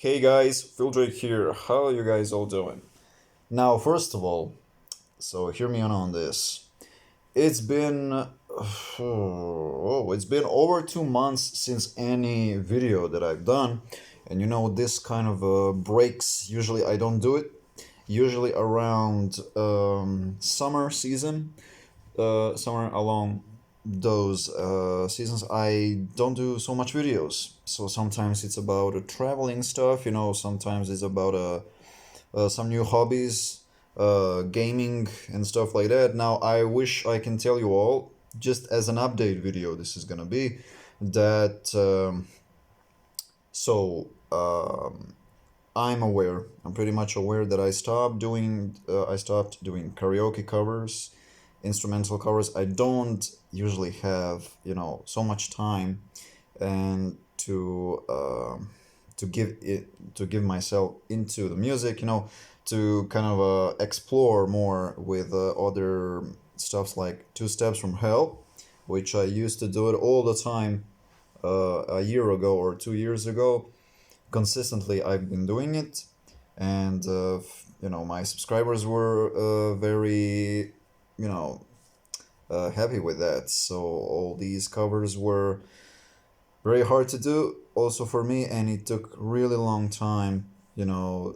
Hey guys, Phil Drake here. How are you guys all doing? Now, first of all, so hear me on this. It's been it's been over 2 months since any video that I've done, and this kind of breaks. Usually, I don't do it. Usually around summer season, somewhere along those seasons, I don't do so much videos. So sometimes it's about traveling stuff, sometimes it's about some new hobbies, gaming and stuff like that. Now, I wish I can tell you all, just as an update video, this is gonna be that. So, I'm aware. I'm pretty much aware that I stopped doing karaoke covers, instrumental covers. I don't usually have so much time and to give myself into the music. To kind of explore more with other stuffs like Two Steps from Hell, which I used to do it all the time a year ago or 2 years ago. Consistently I've been doing it, and my subscribers were very you know happy with that. So all these covers were very hard to do also for me, and it took really long time to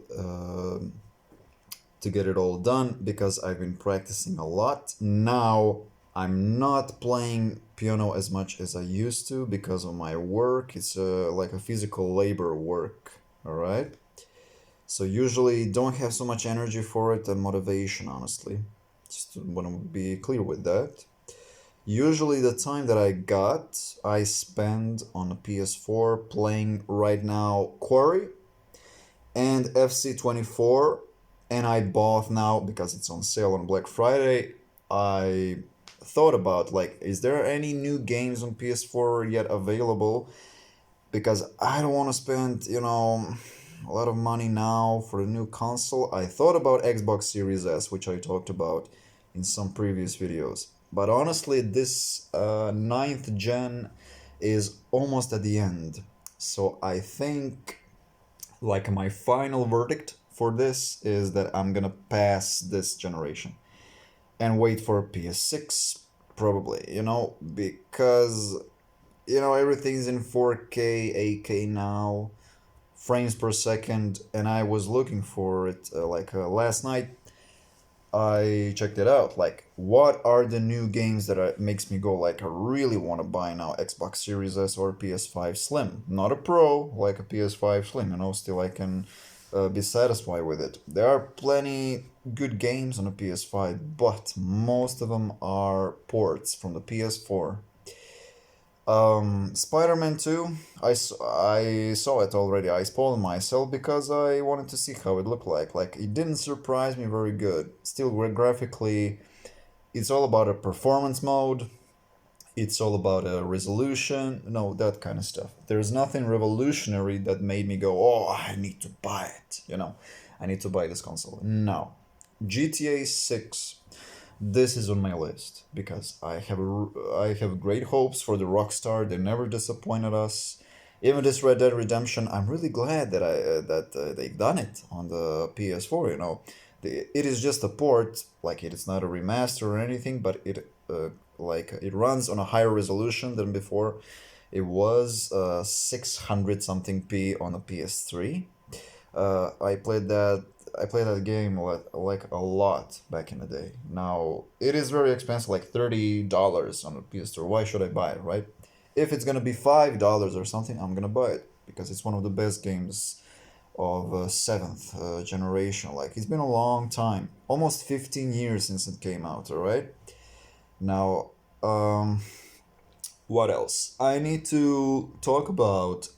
get it all done because I've been practicing a lot. Now I'm not playing piano as much as I used to because of my work. It's like a physical labor work, all right? So usually don't have so much energy for it and motivation, honestly. Just want to be clear with that. Usually the time that I spend on a PS4 playing right now Quarry and FC24, and I bought now because it's on sale on Black Friday. I thought about, like, is there any new games on PS4 yet available? Because I don't want to spend, a lot of money now for a new console. I thought about Xbox Series S, which I talked about in some previous videos. But honestly, this ninth gen is almost at the end. So I think, like, my final verdict for this is that I'm gonna pass this generation and wait for PS6, probably, because everything's in 4K, 8K now, frames per second, and I was looking for it last night. I checked it out. Like, what are the new games that makes me go, like, I really want to buy now Xbox Series S or PS5 Slim? Not a Pro, like a PS5 Slim. Still I can be satisfied with it. There are plenty good games on the PS5, but most of them are ports from the PS4. Spider-Man 2, I saw it already. I spoiled myself because I wanted to see how it looked like. Like, it didn't surprise me very good. Still, graphically, it's all about a performance mode. It's all about a resolution. That kind of stuff. There's nothing revolutionary that made me go, oh, I need to buy it. I need to buy this console. No. GTA 6, this is on my list because I have great hopes for the Rockstar. They never disappointed us. Even this Red Dead Redemption, I'm really glad that they've done it on the PS4. It is just a port, like it is not a remaster or anything, but it runs on a higher resolution than before. It was 600 something p on a PS3. I played that. I played that game like a lot back in the day. Now it is very expensive, like $30 on a PS Store. Why should I buy it, right? If it's gonna be $5 or something, I'm gonna buy it because it's one of the best games of seventh generation. Like, it's been a long time, almost 15 years since it came out. All right. Now, what else? I need to talk about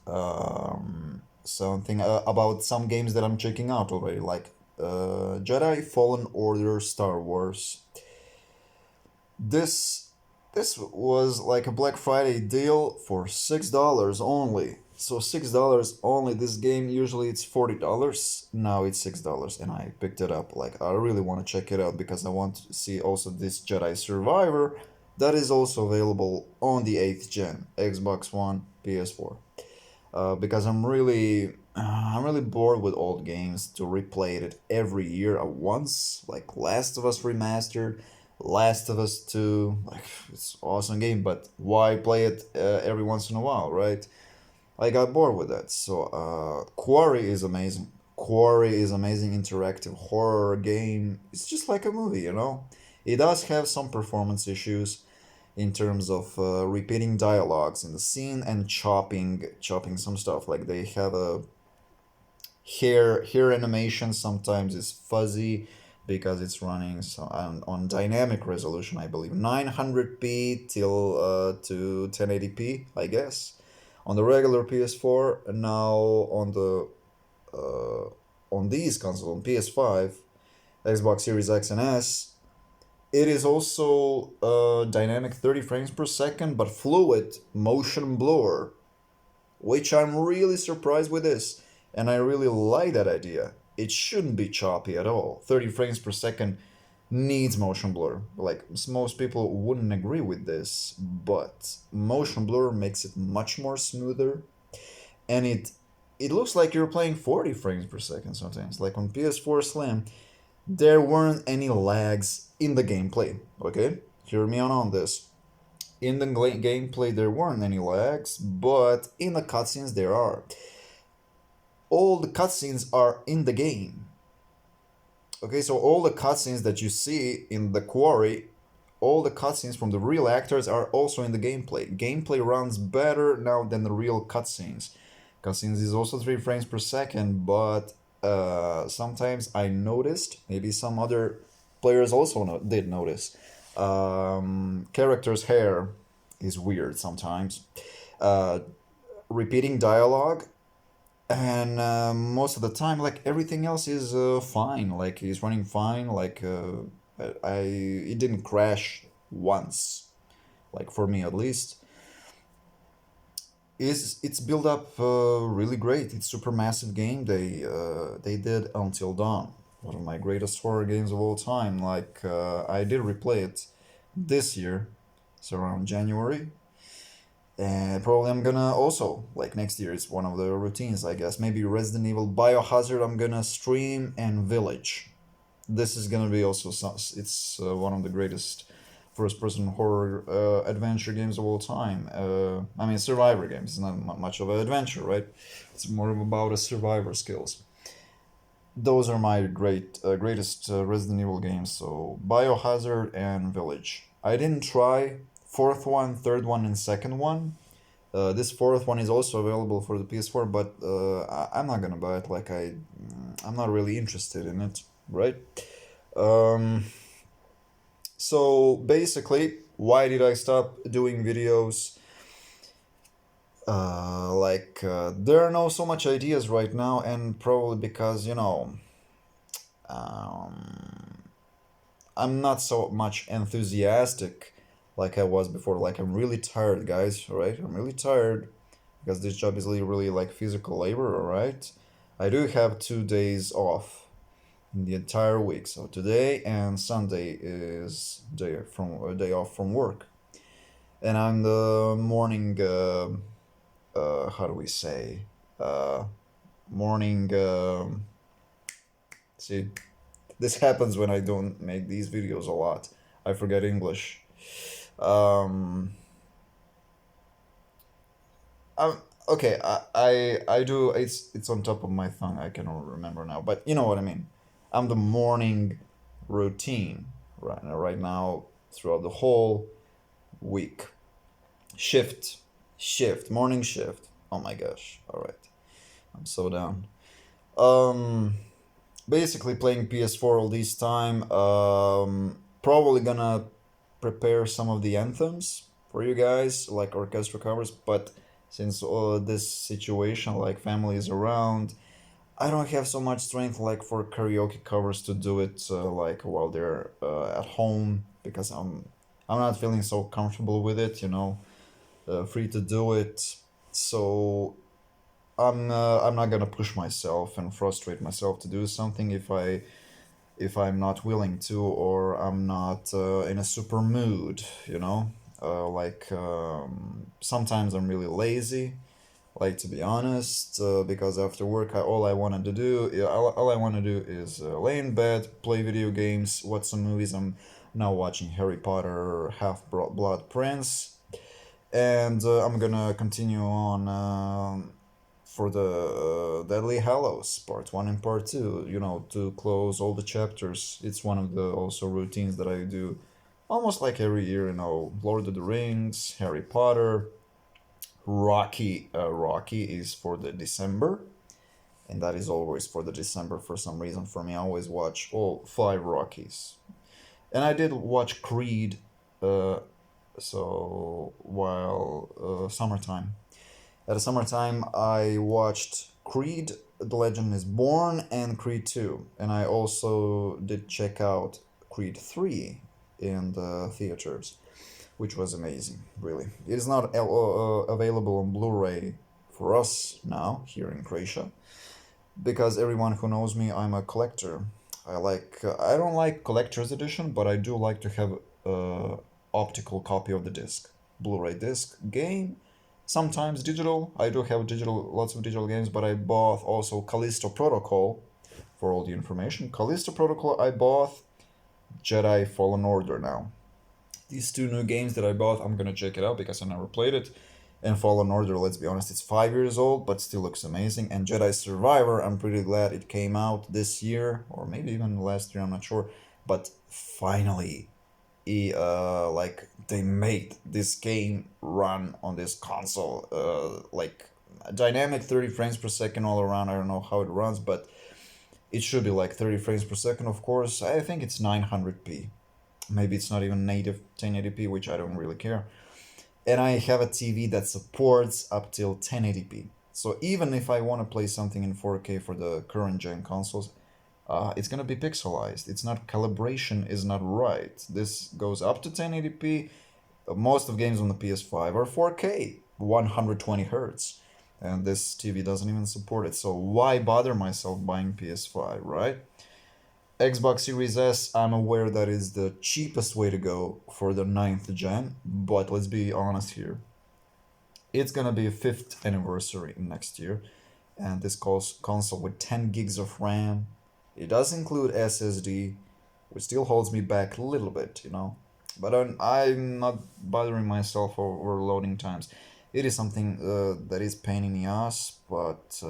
something about some games that I'm checking out already, like Jedi Fallen Order Star Wars. This this was like a Black Friday deal for $6 only. So $6 only. This game usually it's $40. Now it's $6, and I picked it up. Like, I really want to check it out because I want to see also this Jedi Survivor that is also available on the 8th gen Xbox One, PS4. because I'm really bored with old games to replay it every year at once. Like Last of Us Remastered, Last of Us 2, like it's awesome game, but why play it every once in a while, right? I got bored with that. So Quarry is amazing. Quarry is amazing interactive horror game. It's just like a movie, you know. It does have some performance issues in terms of repeating dialogues in the scene and chopping some stuff. Like they have a hair animation sometimes is fuzzy because it's running on dynamic resolution, I believe 900p till to 1080p, I guess, on the regular PS4. And now on the uh, on these consoles, on PS5, Xbox Series X and S, it is also dynamic 30 frames per second but fluid motion blur, which I'm really surprised with this, and I really like that idea. It shouldn't be choppy at all. 30 frames per second needs motion blur. Like most people wouldn't agree with this, but motion blur makes it much more smoother, and it looks like you're playing 40 frames per second sometimes. Like on PS4 Slim, there weren't any lags in the gameplay. Okay, hear me on this. In the gameplay, there weren't any lags, but in the cutscenes, there are. All the cutscenes are in the game. Okay, so all the cutscenes that you see in the quarry, all the cutscenes from the real actors are also in the gameplay. Gameplay runs better now than the real cutscenes. Cutscenes is also 3 frames per second, but sometimes I noticed, maybe some other players also did notice, characters' hair is weird sometimes. Uh, Repeating dialogue, and most of the time, like everything else is fine. Like he's running fine. Like it didn't crash once. Like for me at least, is it's built up really great. It's super massive game. They did Until Dawn, one of my greatest horror games of all time. Like I did replay it this year, so around January. And probably I'm gonna also, like next year, it's one of the routines, I guess. Maybe Resident Evil, Biohazard, I'm gonna stream, and Village. This is gonna be also it's one of the greatest first-person horror adventure games of all time. I mean, survivor games. It's not much of an adventure, right? It's more about a survivor skills. Those are my greatest Resident Evil games. So Biohazard and Village. I didn't try fourth one, third one, and second one. This fourth one is also available for the PS4, but I'm not gonna buy it. I'm not really interested in it, right? Um, so basically, why did I stop doing videos? There are no so much ideas right now, and probably because um, I'm not so much enthusiastic like I was before. Like I'm really tired, guys. Right? I'm really tired because this job is really like physical labor. All right. I do have 2 days off in the entire week. So today and Sunday is day off from work, and I'm the morning. How do we say? Uh, Morning. See, this happens when I don't make these videos a lot. I forget English. Um, um okay, I do. It's on top of my tongue. I cannot remember now, but you know what I mean. I'm the morning routine right now throughout the whole week. Morning shift. Oh my gosh. All right, I'm so down. Um, Basically playing PS4 all this time. Probably gonna prepare some of the anthems for you guys, like orchestra covers. But since this situation, like family is around, I don't have so much strength like for karaoke covers to do it like while they're at home because I'm not feeling so comfortable with it. Free to do it. So I'm not gonna push myself and frustrate myself to do something if I'm not willing to, or I'm not in a super mood. Sometimes I'm really lazy. like to be honest, because after work, all I wanted to do, yeah, all I want to do is lay in bed, play video games, watch some movies. I'm now watching Harry Potter, Half-Blood Prince, and I'm gonna continue on for the Deadly Hallows Part 1 and Part 2, to close all the chapters. It's one of the also routines that I do almost like every year, Lord of the Rings, Harry Potter, Rocky is for the December, and that is always for the December for some reason for me. I always watch all five Rockies. And I did watch Creed, uh, so while summertime. At the summertime, I watched Creed, The Legend is Born, and Creed 2. And I also did check out Creed 3 in the theaters, which was amazing, really. It is not available on Blu ray for us now, here in Croatia, because everyone who knows me, I'm a collector. I don't like collector's edition, but I do like to have a optical copy of the disc, Blu-ray disc game. Sometimes digital. I do have lots of digital games, but I bought also Callisto Protocol for all the information. Callisto Protocol, I bought Jedi Fallen Order now. These two new games that I bought, I'm gonna check it out because I never played it. And Fallen Order, let's be honest, it's 5 years old, but still looks amazing. And Jedi Survivor, I'm pretty glad it came out this year, or maybe even last year, I'm not sure. But finally, like they made this game run on this console, like dynamic 30 frames per second all around. I don't know how it runs, but it should be like 30 frames per second, of course. I think it's 900p. Maybe it's not even native 1080p, which I don't really care. And I have a TV that supports up till 1080p. So even if I want to play something in 4K for the current gen consoles, it's gonna be pixelized. It's not calibration is not right. This goes up to 1080p. Most of games on the PS5 are 4K, 120 hertz, and this TV doesn't even support it. So why bother myself buying PS5, right? Xbox Series S, I'm aware that is the cheapest way to go for the ninth gen, but let's be honest here. It's gonna be a fifth anniversary next year, and this console with 10 gigs of RAM. It does include SSD, which still holds me back a little bit. But I'm not bothering myself over loading times. It is something that is pain in the ass, but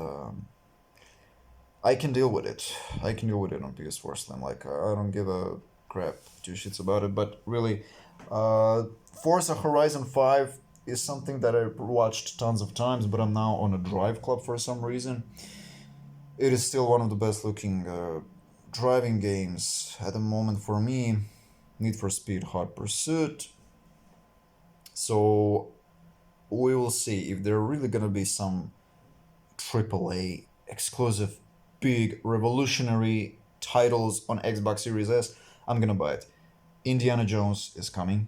I can deal with it. I can deal with it on PS4 Slim. Like, I don't give a crap, two shits about it. But really, uh, Forza Horizon 5 is something that I watched tons of times, but I'm now on a Drive Club for some reason. It is still one of the best looking driving games at the moment for me. Need for Speed Hot Pursuit. So we will see if there are really gonna be some AAA exclusive big revolutionary titles on Xbox Series S. I'm gonna buy it. Indiana Jones is coming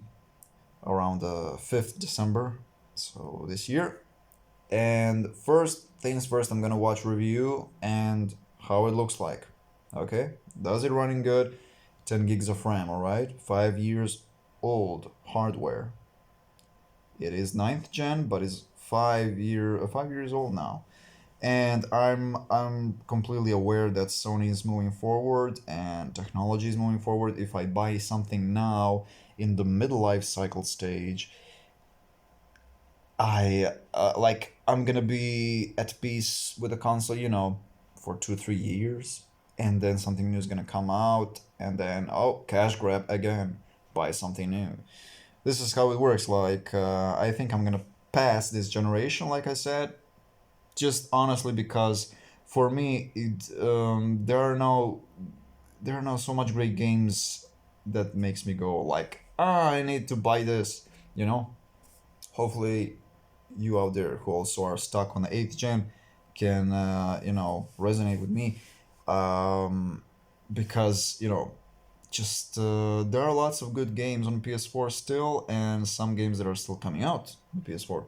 around the 5th December, so this year. And first things first, I'm gonna watch review and how it looks like. Okay, does it running good? 10 gigs of RAM, all right. 5 years old hardware. It is ninth gen, but is 5 years old now. And I'm completely aware that Sony is moving forward and technology is moving forward. If I buy something now in the middle life cycle stage, I'm gonna be at peace with the console, for 2 3 years, and then something new is gonna come out, and then cash grab again, buy something new. This is how it works. Like I think I'm gonna pass this generation, like I said, just honestly because for me there are no so much great games that makes me go like I need to buy this. Hopefully you out there who also are stuck on the 8th gen can resonate with me, um, because just there are lots of good games on PS4 still, and some games that are still coming out on PS4.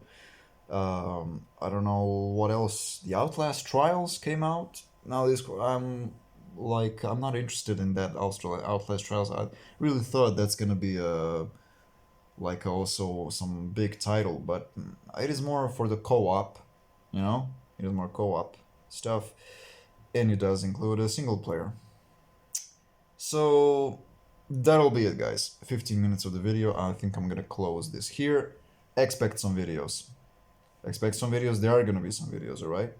I don't know what else. The Outlast Trials came out. Now this I'm not interested in that Outlast Trials. I really thought that's gonna be a like also some big title, but it is more for the co-op. you know? It is more co-op stuff, and it does include a single player. So that'll be it, guys. 15 minutes of the video. I think I'm gonna close this here. Expect some videos. Expect some videos. There are gonna be some videos, alright?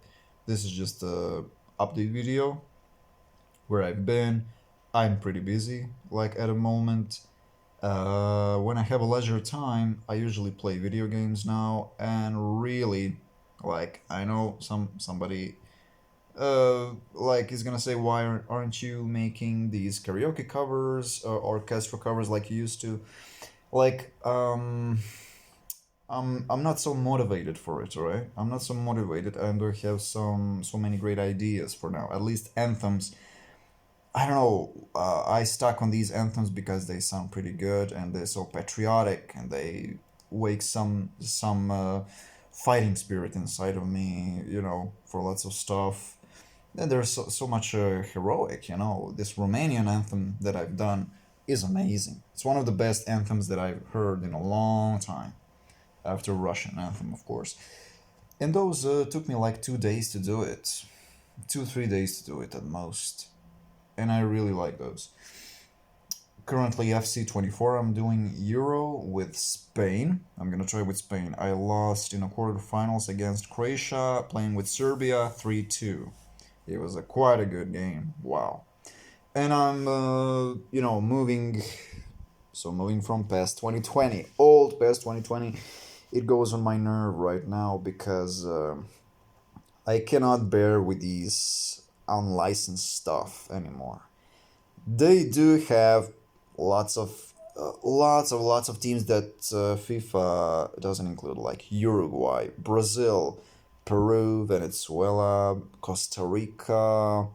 This is just a update video where I've been. I'm pretty busy, like at the moment. When I have a leisure time, I usually play video games now, and really, like, I know somebody like is gonna say, why aren't you making these karaoke covers or orchestral covers like you used to? Like, I'm not so motivated for it, right? I'm not so motivated, and I have so many great ideas for now. At least anthems. I don't know. I stuck on these anthems because they sound pretty good and they're so patriotic and they wake some fighting spirit inside of me. You know, for lots of stuff. And there's so much heroic. You know, this Romanian anthem that I've done is amazing. It's one of the best anthems that I've heard in a long time. After Russian anthem, of course. And those took me like 2 days to do it. 2, 3 days to do it at most. And I really like those. Currently FC24, I'm doing Euro with Spain. I'm gonna try with Spain. I lost in a quarterfinals against Croatia, playing with Serbia 3-2. It was quite a good game. Wow. And I'm, moving. So moving from PES 2020, old PES 2020, it goes on my nerve right now because I cannot bear with these unlicensed stuff anymore. They do have lots of teams that FIFA doesn't include, like Uruguay, Brazil, Peru, Venezuela, Costa Rica,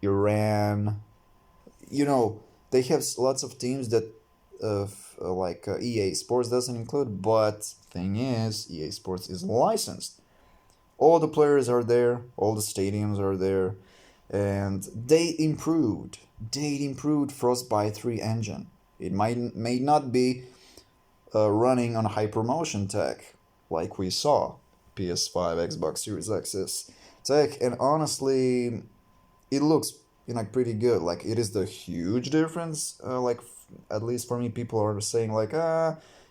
Iran. You know, they have lots of teams that EA Sports doesn't include, but thing is, EA Sports is licensed. All the players are there, all the stadiums are there, and they improved Frostbite 3 engine. It may not be running on Hypermotion tech like we saw PS5, Xbox Series X tech, and honestly, it looks pretty good. Like, it is the huge difference. At least for me, people are saying like,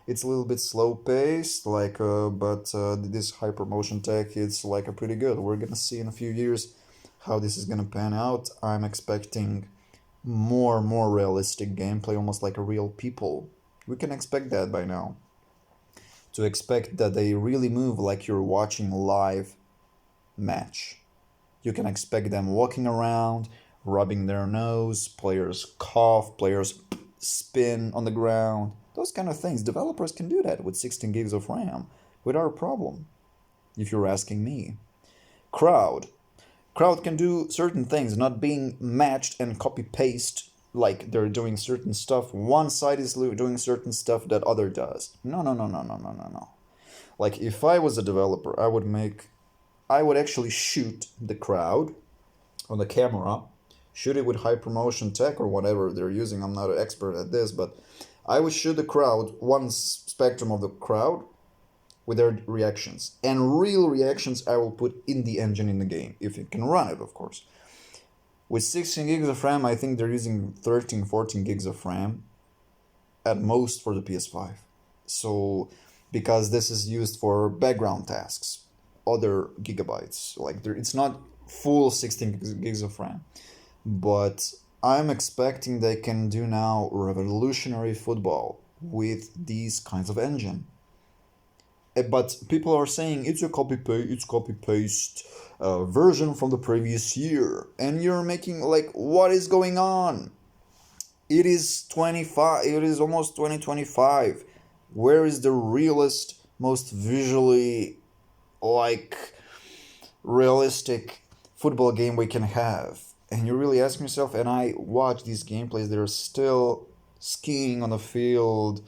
it's a little bit slow paced. But this Hypermotion tech, it's like a pretty good. We're gonna see in a few years how this is gonna pan out. I'm expecting more realistic gameplay, almost like a real people. We can expect that by now. To expect that they really move like you're watching a live match. You can expect them walking around, rubbing their nose, players cough, players spin on the ground. Those kind of things. Developers can do that with 16 gigs of RAM without a problem, if you're asking me. Crowd. Crowd can do certain things, not being matched and copy paste like they're doing certain stuff. One side is doing certain stuff that other does. No, no, no, no, no, no, no, no. Like, if I was a developer, I would actually shoot the crowd on the camera, shoot it with Hypermotion tech or whatever they're using. I'm not an expert at this, but I would shoot the crowd, one spectrum of the crowd, with their reactions. And real reactions I will put in the engine in the game, if it can run it, of course. With 16 gigs of RAM, I think they're using 13, 14 gigs of RAM at most for the PS5. So, because this is used for background tasks, other gigabytes. Like, it's not full 16 gigs of RAM. But I'm expecting they can do now revolutionary football with these kinds of engine. But people are saying it's copy paste version from the previous year, and you're making like, what is going on? It is 25. It is almost 2025. Where is the realest, most visually like realistic football game we can have? And you really ask yourself, and I watch these gameplays, they're still skiing on the field.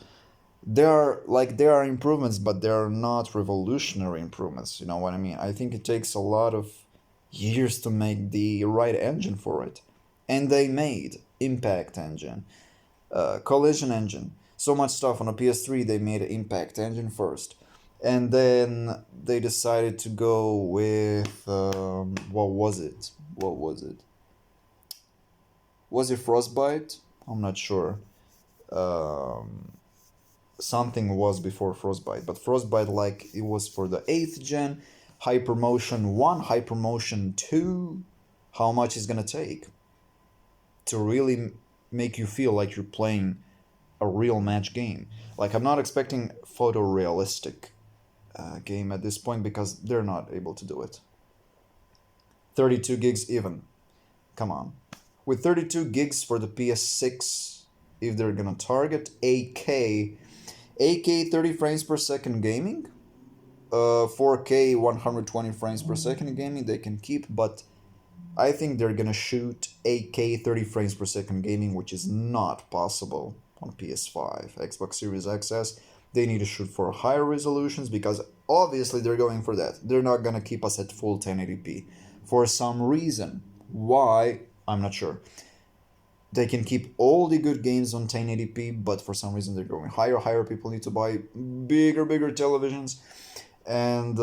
There are improvements, but they are not revolutionary improvements. You know what I mean? I think it takes a lot of years to make the right engine for it. And they made Impact Engine, Collision Engine, so much stuff on a PS3. They made an Impact Engine first. And then they decided to go with what was it? What was it? Was it Frostbite? I'm not sure. Um, Something was before Frostbite, but Frostbite, like, it was for the 8th gen. Hypermotion 1, Hypermotion 2. How much is gonna take to really make you feel like you're playing a real match game? Like, I'm not expecting photorealistic game at this point because they're not able to do it. 32 gigs even. Come on. With 32 gigs for the PS6, if they're gonna target 8K 30 frames per second gaming, 4K 120 frames per second gaming they can keep, but I think they're gonna shoot 8K 30 frames per second gaming, which is not possible on PS5. Xbox Series XS, they need to shoot for higher resolutions because obviously they're going for that. They're not gonna keep us at full 1080p. For some reason. Why? I'm not sure. They can keep all the good games on 1080p, but for some reason they're going higher. People need to buy bigger televisions. And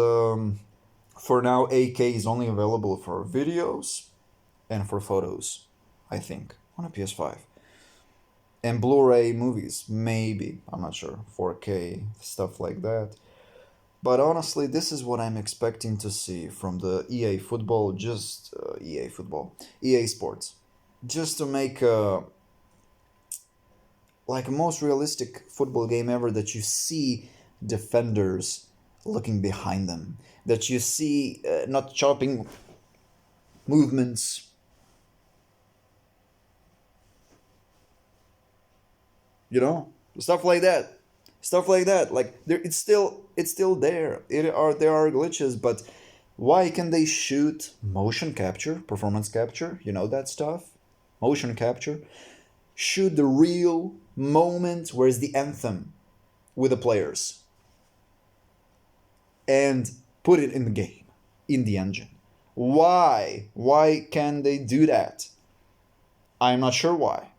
for now, 8K is only available for videos and for photos, I think, on a PS5. And Blu-ray movies, maybe, I'm not sure, 4K, stuff like that. But honestly, this is what I'm expecting to see from the EA football, just EA football, EA Sports, just to make like a most realistic football game ever, that you see defenders looking behind them, that you see not chopping movements, you know, stuff like that, like there, it's still there. There are glitches, but why can they shoot motion capture, performance capture, you know, that stuff, motion capture, shoot the real moment, where's the anthem with the players, and put it in the game, in the engine? Why can they do that? I'm not sure why.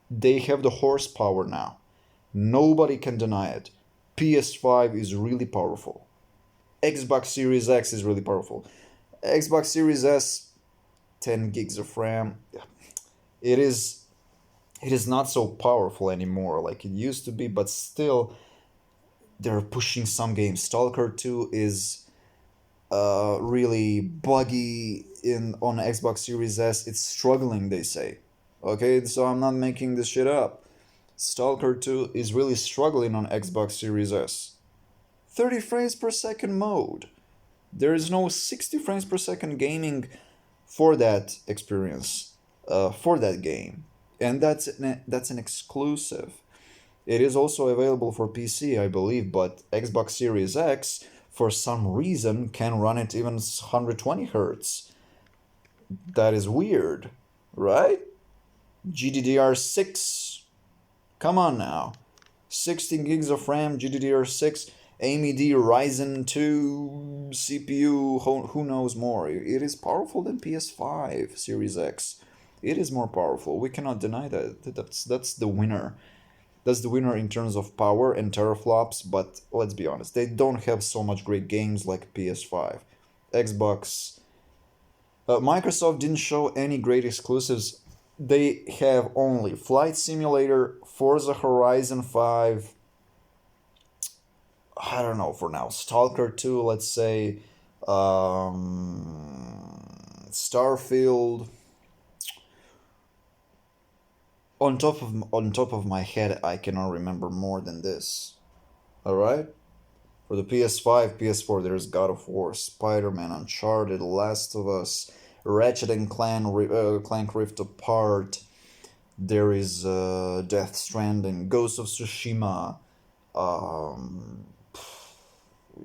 They have the horsepower now. Nobody can deny it. PS5 is really powerful. Xbox Series X is really powerful. Xbox Series S, 10 gigs of RAM. It is not so powerful anymore like it used to be, but still they're pushing some games. Stalker 2 is really buggy in on Xbox Series S. It's struggling, they say. Okay, so I'm not making this shit up. Stalker 2 is really struggling on Xbox Series S. 30 frames per second mode. There is no 60 frames per second gaming for that experience, for that game. And that's an exclusive. It is also available for PC, I believe, but Xbox Series X, for some reason, can run it even 120 hertz. That is weird, right? GDDR6. Come on now. 16 gigs of RAM, GDDR6, AMD Ryzen 2 CPU, who knows more. It is powerful than PS5 Series X. It is more powerful. We cannot deny that. That's the winner. That's the winner in terms of power and teraflops, but let's be honest, they don't have so much great games like PS5. Xbox. Microsoft didn't show any great exclusives. They have only Flight Simulator, Forza Horizon 5, I don't know for now, Stalker 2, let's say, Starfield. On top of my head, I cannot remember more than this. All right. For the PS5, PS4, there's God of War, Spider-Man, Uncharted, Last of Us, Ratchet and Clank Rift Apart. There is Death Stranding, Ghost of Tsushima. Um,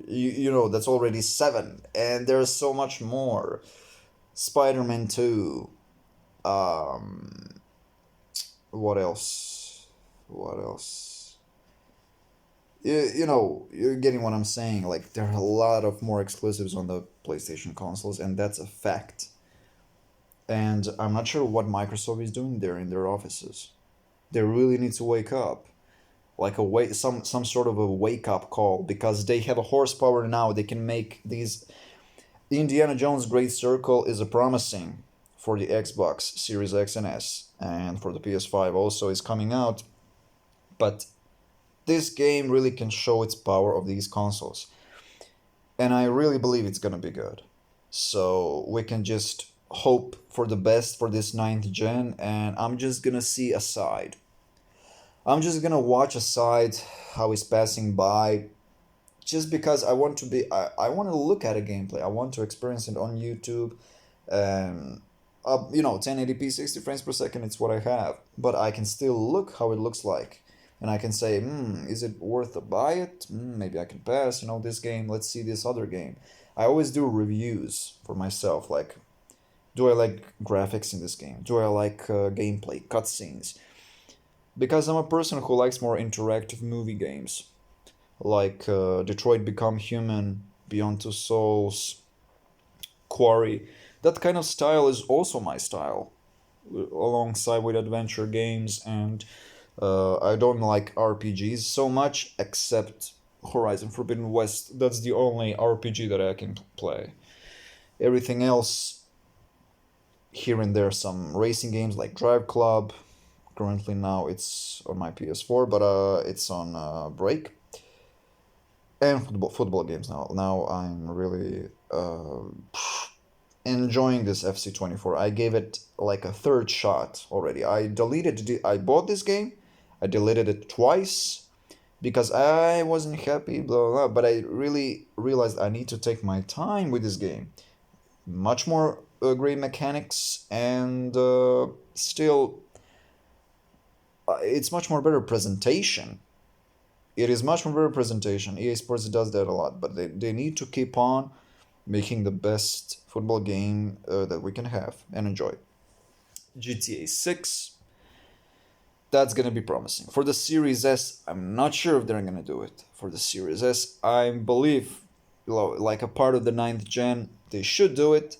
you know, that's already 7, and there's so much more. Spider-Man 2. Um, what else? What else? You know, you're getting what I'm saying. Like, there are a lot of more exclusives on the PlayStation consoles, and that's a fact. And I'm not sure what Microsoft is doing there in their offices. They really need to wake up. like a way, some sort of a wake up call, because they have a horsepower now. They can make these. Indiana Jones Great Circle is a promising for the Xbox Series X and S, and for the PS5 also is coming out. But this game really can show its power of these consoles, and I really believe it's gonna be good. So we can just hope for the best for this ninth gen, and I'm just gonna see aside. I'm just gonna watch aside how it's passing by, just because I want to look at a gameplay. I want to experience it on YouTube. Um, 1080p 60 frames per second. It's what I have, but I can still look how it looks like, and I can say, is it worth to buy it? Maybe I can pass. This game. Let's see this other game. I always do reviews for myself. Like, do I like graphics in this game? Do I like gameplay, cutscenes? Because I'm a person who likes more interactive movie games, like Detroit Become Human, Beyond Two Souls, Quarry. That kind of style is also my style, alongside with adventure games, and I don't like RPGs so much, except Horizon Forbidden West. That's the only RPG that I can play. Everything else, here and there, some racing games like Drive Club. Currently now it's on my PS4, but it's on break. And football games now. Now I'm really enjoying this FC24. I gave it like a third shot already. I bought this game. I deleted it twice because I wasn't happy, blah, blah, blah. But I really realized I need to take my time with this game. Much more great mechanics, and still, it's much more better presentation. It is much more better presentation. EA Sports does that a lot, but they need to keep on making the best football game that we can have and enjoy. GTA 6, that's going to be promising. For the Series S, I'm not sure if they're going to do it. For the Series S, I believe, like a part of the ninth gen, they should do it.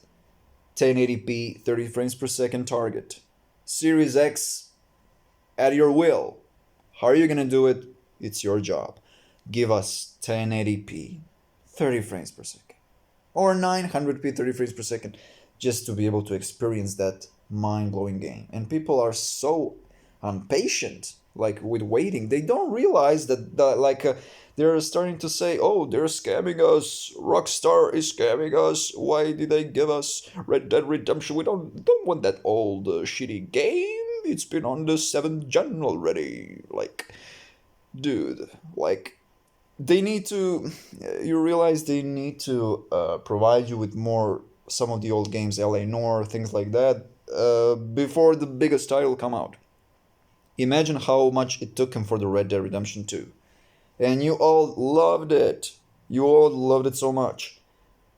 1080p, 30 frames per second target. Series X, at your will. How are you going to do it? It's your job. Give us 1080p, 30 frames per second. Or 900p, 30 frames per second, just to be able to experience that mind-blowing game. And people are so impatient, like, with waiting. They don't realize that, they're starting to say, oh, they're scamming us. Rockstar is scamming us. Why did they give us Red Dead Redemption? We don't want that old shitty game. It's been on the 7th gen already. Like, dude, like, they need to, you realize they need to provide you with more, some of the old games, LA Noire, things like that, before the biggest title come out. Imagine how much it took him for the Red Dead Redemption 2. And you all loved it. You all loved it so much.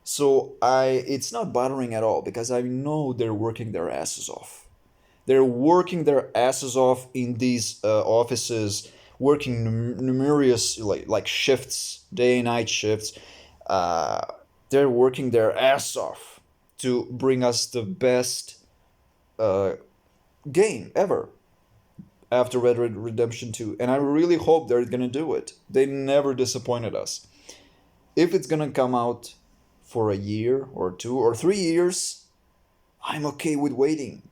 So it's not bothering at all, because I know they're working their asses off. They're working their asses off in these offices, working numerous like shifts, day and night shifts. They're working their ass off to bring us the best game ever after Red Dead Redemption 2. And I really hope they're gonna do it. They never disappointed us. If it's gonna come out for a year or 2 or 3 years, I'm okay with waiting.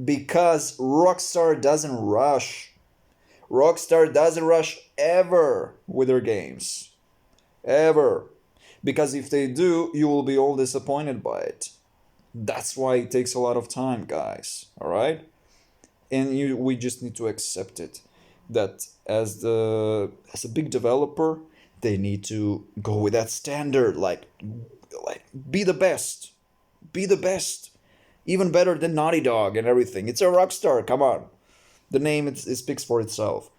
Because Rockstar doesn't rush. Rockstar doesn't rush ever with their games. Ever. Because if they do, you will be all disappointed by it. That's why it takes a lot of time, guys. Alright? And we just need to accept it. That as a big developer, they need to go with that standard. Like be the best. Be the best. Even better than Naughty Dog and everything. It's a Rockstar, come on. The name it speaks for itself.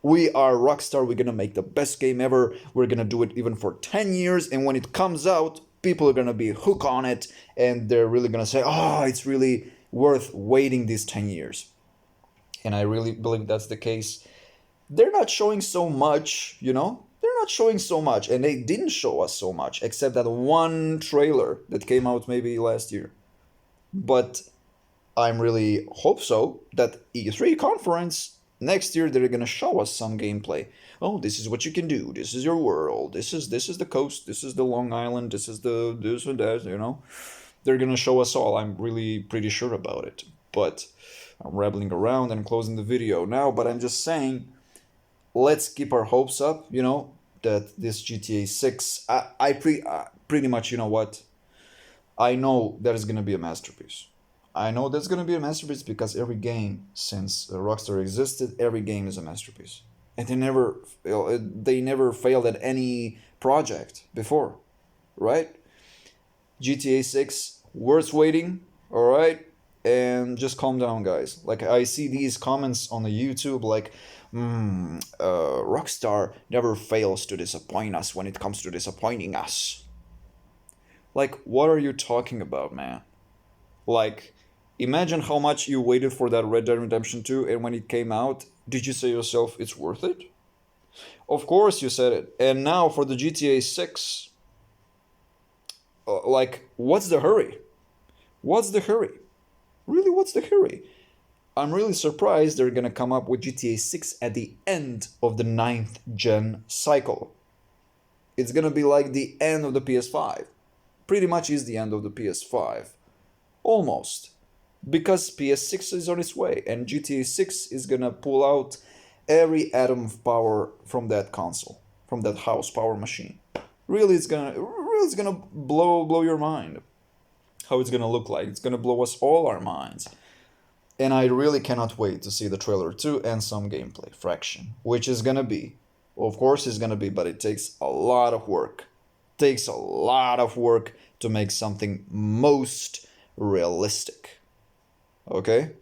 We are Rockstar, we're gonna make the best game ever. We're gonna do it even for 10 years, and when it comes out, people are gonna be hooked on it, and they're really gonna say, oh, it's really worth waiting these 10 years. And I really believe that's the case. They're not showing so much, They're not showing so much, and they didn't show us so much, except that one trailer that came out maybe last year. But I'm really hope so that E3 conference, Next year they're gonna show us some gameplay. Oh, this is what you can do. This is your world. This is the coast. This is the Long Island. This is the this and that. You know, they're gonna show us all. I'm really pretty sure about it. But I'm rambling around and closing the video now. But I'm just saying, let's keep our hopes up. You know that this GTA 6. Pretty much. You know what? I know that is gonna be a masterpiece. I know that's gonna be a masterpiece because every game since Rockstar existed, every game is a masterpiece, and they never failed at any project before, right? GTA 6 worth waiting, all right, and just calm down, guys. Like I see these comments on the YouTube, like, Rockstar never fails to disappoint us when it comes to disappointing us. Like, what are you talking about, man? Like, imagine how much you waited for that Red Dead Redemption 2, and when it came out, did you say to yourself, it's worth it? Of course you said it. And now for the GTA 6, like, what's the hurry? What's the hurry? Really, what's the hurry? I'm really surprised they're gonna come up with GTA 6 at the end of the ninth gen cycle. It's gonna be like the end of the PS5. Pretty much is the end of the PS5. Almost. Because PS6 is on its way and GTA 6 is gonna pull out every atom of power from that console, from that house power machine. Really it's gonna blow your mind. How it's gonna look like. It's gonna blow us all our minds. And I really cannot wait to see the trailer 2 and some gameplay fraction, which is gonna be, of course it's gonna be, but it takes a lot of work. Takes a lot of work to make something most realistic. Okay?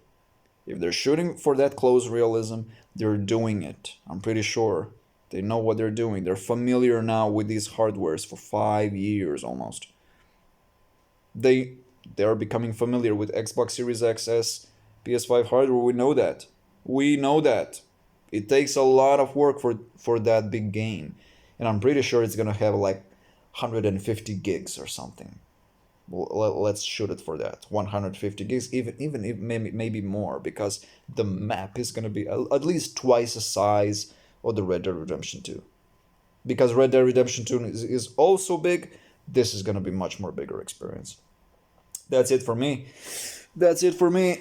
If they're shooting for that close realism, they're doing it. I'm pretty sure. They know what they're doing. They're familiar now with these hardwares for 5 years almost. They are becoming familiar with Xbox Series XS, PS5 hardware. We know that. We know that. It takes a lot of work for that big game. And I'm pretty sure it's gonna have like 150 gigs or something. Let's shoot it for that. 150 gigs, even if maybe more, because the map is gonna be at least twice the size of the Red Dead Redemption 2. Because Red Dead Redemption 2 is also big, this is gonna be much more bigger experience. That's it for me. That's it for me.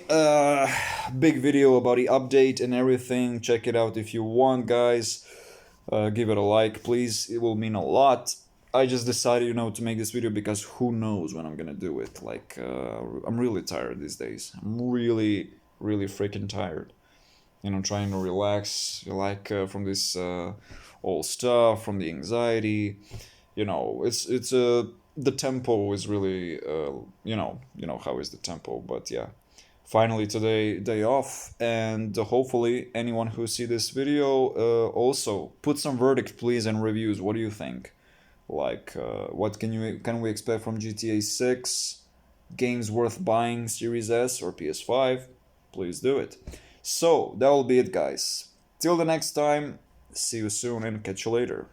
Big video about the update and everything. Check it out if you want, guys. Give it a like, please. It will mean a lot. I just decided, to make this video because who knows when I'm gonna do it. Like, I'm really tired these days. I'm really, really freaking tired. Trying to relax, from this old stuff, from the anxiety. It's the tempo is really, how is the tempo, but yeah. Finally today, day off, and hopefully anyone who see this video also put some verdict, please, and reviews. What do you think? Like, what can we expect from GTA 6? Games worth buying, Series S or PS5? Please do it. So, that will be it, guys. Till the next time, see you soon and catch you later.